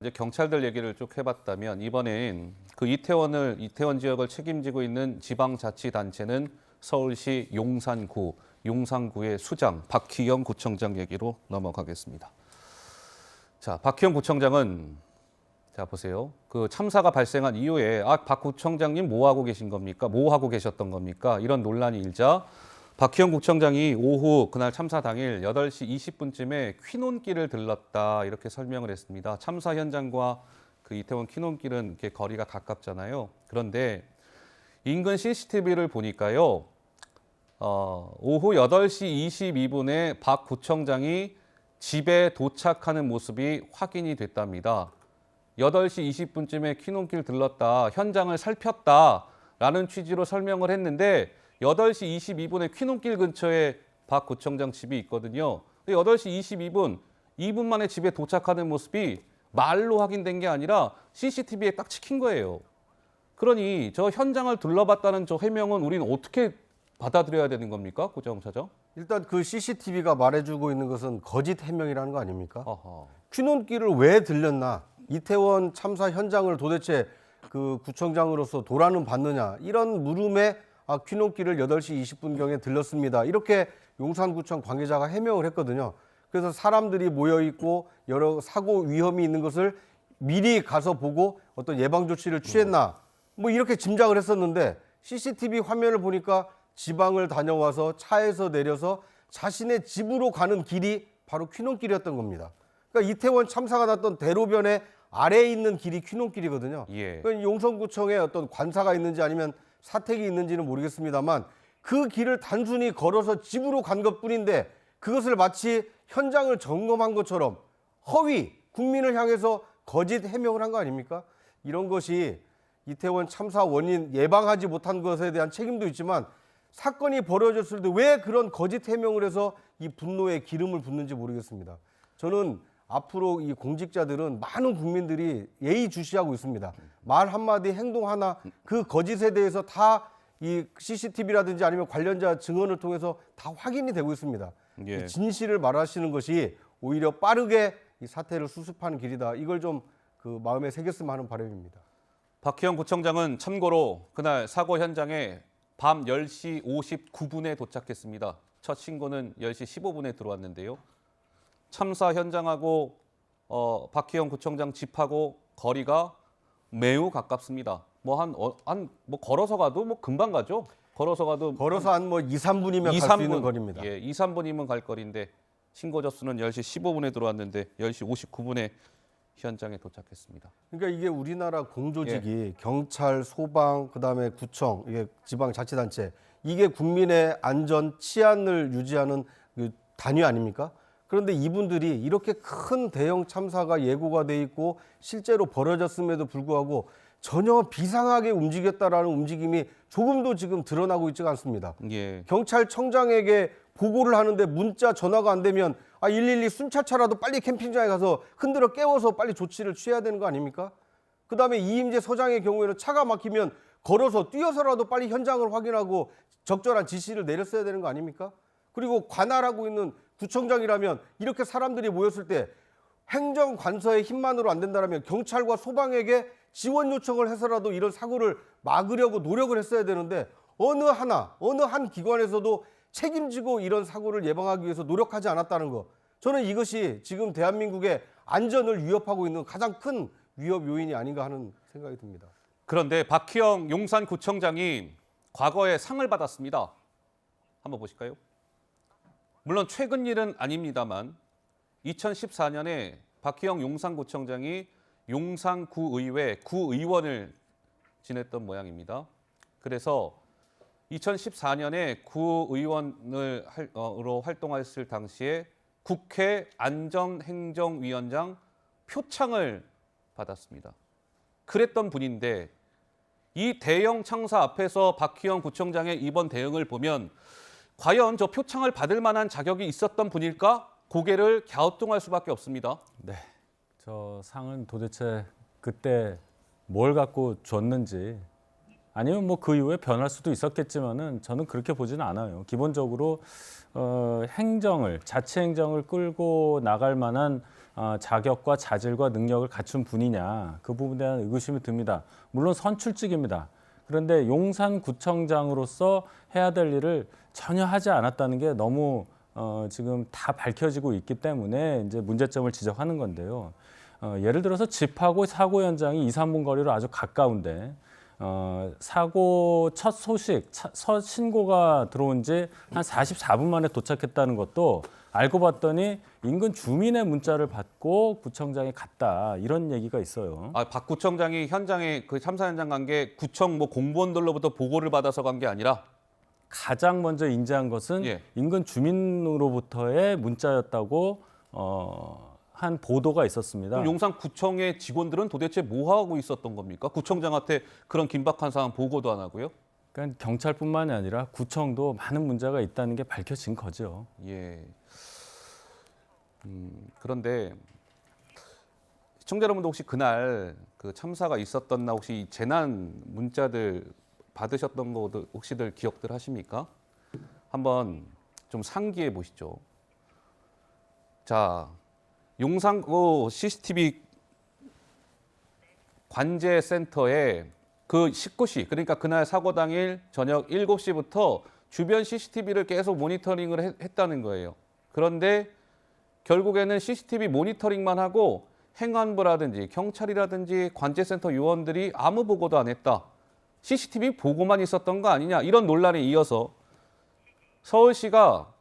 이제 경찰들 얘기를 쭉 해봤다면 이번엔 그 이태원 지역을 책임지고 있는 지방자치단체는 서울시 용산구의 수장 박희영 구청장 얘기로 넘어가겠습니다. 자, 박희영 구청장은 자 보세요. 그 참사가 발생한 이후에 박 구청장님 뭐 하고 계신 겁니까? 뭐 하고 계셨던 겁니까? 이런 논란이 일자 박희영 구청장이 오후 그날 참사 당일 8시 20분쯤에 퀴논길을 들렀다 이렇게 설명을 했습니다. 참사 현장과 그 이태원 퀴논길은 이렇게 거리가 가깝잖아요. 그런데 인근 CCTV를 보니까요. 오후 8시 22분에 박 구청장이 집에 도착하는 모습이 확인이 됐답니다. 8시 20분쯤에 퀴논길 들렀다, 현장을 살폈다라는 취지로 설명을 했는데 8시 22분에 퀴논길 근처에 박 구청장 집이 있거든요. 8시 22분, 2분 만에 집에 도착하는 모습이 말로 확인된 게 아니라 CCTV에 딱 찍힌 거예요. 그러니 저 현장을 둘러봤다는 저 해명은 우리는 어떻게 받아들여야 되는 겁니까? 고재홍 차장? 일단 그 CCTV가 말해주고 있는 것은 거짓 해명이라는 거 아닙니까? 어허. 퀴논길을 왜 들렸나? 이태원 참사 현장을 도대체 그 구청장으로서 도라는 받느냐? 이런 물음에 퀴논길을 8시 20분경에 들렀습니다. 이렇게 용산구청 관계자가 해명을 했거든요. 그래서 사람들이 모여있고 여러 사고 위험이 있는 것을 미리 가서 보고 어떤 예방 조치를 취했나? 뭐 이렇게 짐작을 했었는데 CCTV 화면을 보니까 지방을 다녀와서 차에서 내려서 자신의 집으로 가는 길이 바로 퀴논길이었던 겁니다. 그러니까 이태원 참사가 났던 대로변에 아래에 있는 길이 퀴논길이거든요. 예. 그러니까 용산구청에 어떤 관사가 있는지 아니면 사택이 있는지는 모르겠습니다만 그 길을 단순히 걸어서 집으로 간 것뿐인데 그것을 마치 현장을 점검한 것처럼 허위, 국민을 향해서 거짓 해명을 한 거 아닙니까? 이런 것이 이태원 참사 원인 예방하지 못한 것에 대한 책임도 있지만 사건이 벌어졌을 때 왜 그런 거짓 해명을 해서 이 분노에 기름을 붓는지 모르겠습니다. 저는 앞으로 이 공직자들은 많은 국민들이 예의주시하고 있습니다. 말 한마디 행동 하나 그 거짓에 대해서 다 이 CCTV라든지 아니면 관련자 증언을 통해서 다 확인이 되고 있습니다. 예. 진실을 말하시는 것이 오히려 빠르게 이 사태를 수습하는 길이다. 이걸 좀 그 마음에 새겼으면 하는 바람입니다. 박희영 구청장은 참고로 그날 사고 현장에 밤 10시 59분에 도착했습니다. 첫 신고는 10시 15분에 들어왔는데요. 참사 현장하고 박희영 구청장 집하고 거리가 매우 가깝습니다. 뭐 걸어서 가도 뭐 금방 가죠. 걸어서 가도 한 뭐 2, 3분이면 갈 수 있는 거리입니다. 예, 2, 3분이면 갈 거리인데 신고 접수는 10시 15분에 들어왔는데 10시 59분에 현장에 도착했습니다. 그러니까 이게 우리나라 공조직이 경찰, 소방, 그다음에 구청, 이게 지방자치단체 이게 국민의 안전, 치안을 유지하는 그 단위 아닙니까? 그런데 이분들이 이렇게 큰 대형 참사가 예고가 돼 있고 실제로 벌어졌음에도 불구하고 전혀 비상하게 움직였다라는 움직임이 조금도 지금 드러나고 있지가 않습니다. 예. 경찰청장에게 보고를 하는데 문자 전화가 안 되면 112 순찰차라도 빨리 캠핑장에 가서 흔들어 깨워서 빨리 조치를 취해야 되는 거 아닙니까? 그다음에 이임재 서장의 경우에는 차가 막히면 걸어서 뛰어서라도 빨리 현장을 확인하고 적절한 지시를 내렸어야 되는 거 아닙니까? 그리고 관할하고 있는 구청장이라면 이렇게 사람들이 모였을 때 행정관서의 힘만으로 안 된다면 경찰과 소방에게 지원 요청을 해서라도 이런 사고를 막으려고 노력을 했어야 되는데 어느 한 기관에서도 책임지고 이런 사고를 예방하기 위해서 노력하지 않았다는 거. 저는 이것이 지금 대한민국의 안전을 위협하고 있는 가장 큰 위협 요인이 아닌가 하는 생각이 듭니다. 그런데 박희영 용산구청장이 과거에 상을 받았습니다. 한번 보실까요? 물론 최근 일은 아닙니다만 2014년에 박희영 용산구청장이 용산구의회 구의원을 지냈던 모양입니다. 그래서 2014년에 구의원으로 활동했을 당시에 국회 안전행정위원장 표창을 받았습니다. 그랬던 분인데 이 대형 참사 앞에서 박희영 구청장의 이번 대응을 보면 과연 저 표창을 받을 만한 자격이 있었던 분일까? 고개를 갸우뚱할 수밖에 없습니다. 네, 저 상은 도대체 그때 뭘 갖고 줬는지 아니면 뭐 그 이후에 변할 수도 있었겠지만은 저는 그렇게 보지는 않아요. 기본적으로 자치 행정을 끌고 나갈 만한 자격과 자질과 능력을 갖춘 분이냐 그 부분에 대한 의구심이 듭니다. 물론 선출직입니다. 그런데 용산구청장으로서 해야 될 일을 전혀 하지 않았다는 게 너무 지금 다 밝혀지고 있기 때문에 이제 문제점을 지적하는 건데요. 예를 들어서 집하고 사고 현장이 2, 3분 거리로 아주 가까운데 사고 첫 소식, 첫 신고가 들어온 지 한 44분 만에 도착했다는 것도 알고 봤더니 인근 주민의 문자를 받고 구청장이 갔다 이런 얘기가 있어요. 박 구청장이 현장에 그 참사 현장 간 게 구청 뭐 공무원들로부터 보고를 받아서 간 게 아니라 가장 먼저 인지한 것은 예. 인근 주민으로부터의 문자였다고 한 보도가 있었습니다. 그럼 용산구청의 직원들은 도대체 뭐 하고 있었던 겁니까? 구청장한테 그런 긴박한 상황 보고도 안 하고요? 그러니까 경찰뿐만이 아니라 구청도 많은 문제가 있다는 게 밝혀진 거죠. 예. 그런데 시청자 여러분도 혹시 그날 그 참사가 있었던 날 혹시 이 재난 문자들 받으셨던 것도 혹시들 기억들 하십니까? 한번 좀 상기해 보시죠. 자, 용산구 CCTV 관제센터에 그 19시, 그러니까 그날 사고 당일 저녁 7시부터 주변 CCTV를 계속 모니터링을 했다는 거예요. 그런데 결국에는 CCTV 모니터링만 하고 행안부라든지 경찰이라든지 관제센터 요원들이 아무 보고도 안 했다. CCTV 보고만 있었던 거 아니냐. 이런 논란에 이어서 서울시가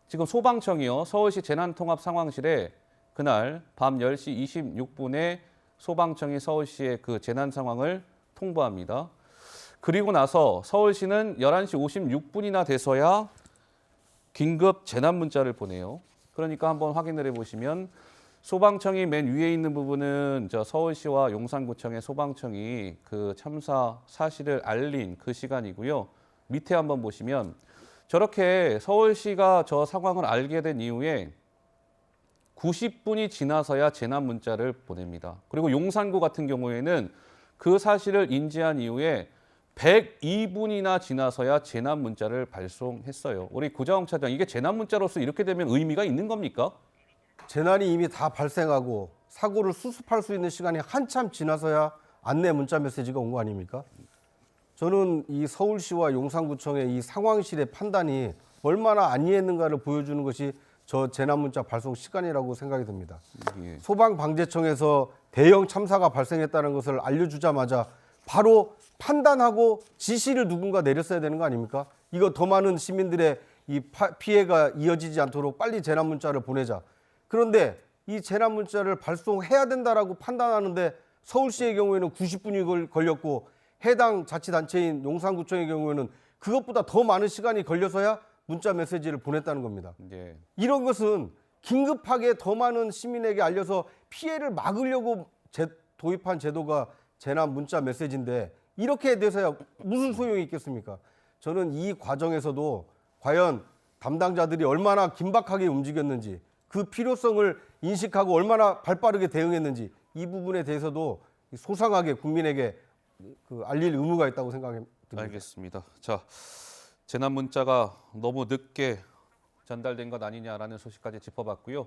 지금 소방청이요. 서울시 재난통합상황실에 그날 밤 10시 26분에 소방청이 서울시의 그 재난 상황을 통보합니다. 그리고 나서 서울시는 11시 56분이나 돼서야 긴급 재난 문자를 보내요. 그러니까 한번 확인을 해보시면 소방청이 맨 위에 있는 부분은 저 서울시와 용산구청의 소방청이 그 참사 사실을 알린 그 시간이고요. 밑에 한번 보시면 저렇게 서울시가 저 상황을 알게 된 이후에 90분이 지나서야 재난 문자를 보냅니다. 그리고 용산구 같은 경우에는 그 사실을 인지한 이후에 102분이나 지나서야 재난 문자를 발송했어요. 우리 구자홍 차장, 이게 재난 문자로서 이렇게 되면 의미가 있는 겁니까? 재난이 이미 다 발생하고 사고를 수습할 수 있는 시간이 한참 지나서야 안내 문자 메시지가 온 거 아닙니까? 저는 이 서울시와 용산구청의 이 상황실의 판단이 얼마나 안이했는가를 보여주는 것이 저 재난 문자 발송 시간이라고 생각이 듭니다. 예. 소방방재청에서 대형 참사가 발생했다는 것을 알려주자마자 바로 판단하고 지시를 누군가 내렸어야 되는 거 아닙니까? 이거 더 많은 시민들의 이 피해가 이어지지 않도록 빨리 재난 문자를 보내자. 그런데 이 재난 문자를 발송해야 된다라고 판단하는데 서울시의 경우에는 90분이 걸렸고 해당 자치단체인 용산구청의 경우에는 그것보다 더 많은 시간이 걸려서야 문자 메시지를 보냈다는 겁니다. 예. 이런 것은 긴급하게 더 많은 시민에게 알려서 피해를 막으려고 도입한 제도가 재난 문자 메시지인데 이렇게 돼서야 무슨 소용이 있겠습니까? 저는 이 과정에서도 과연 담당자들이 얼마나 긴박하게 움직였는지 그 필요성을 인식하고 얼마나 발빠르게 대응했는지 이 부분에 대해서도 소상하게 국민에게 알릴 의무가 있다고 생각합니다. 알겠습니다. 자, 재난 문자가 너무 늦게 전달된 것 아니냐라는 소식까지 짚어봤고요.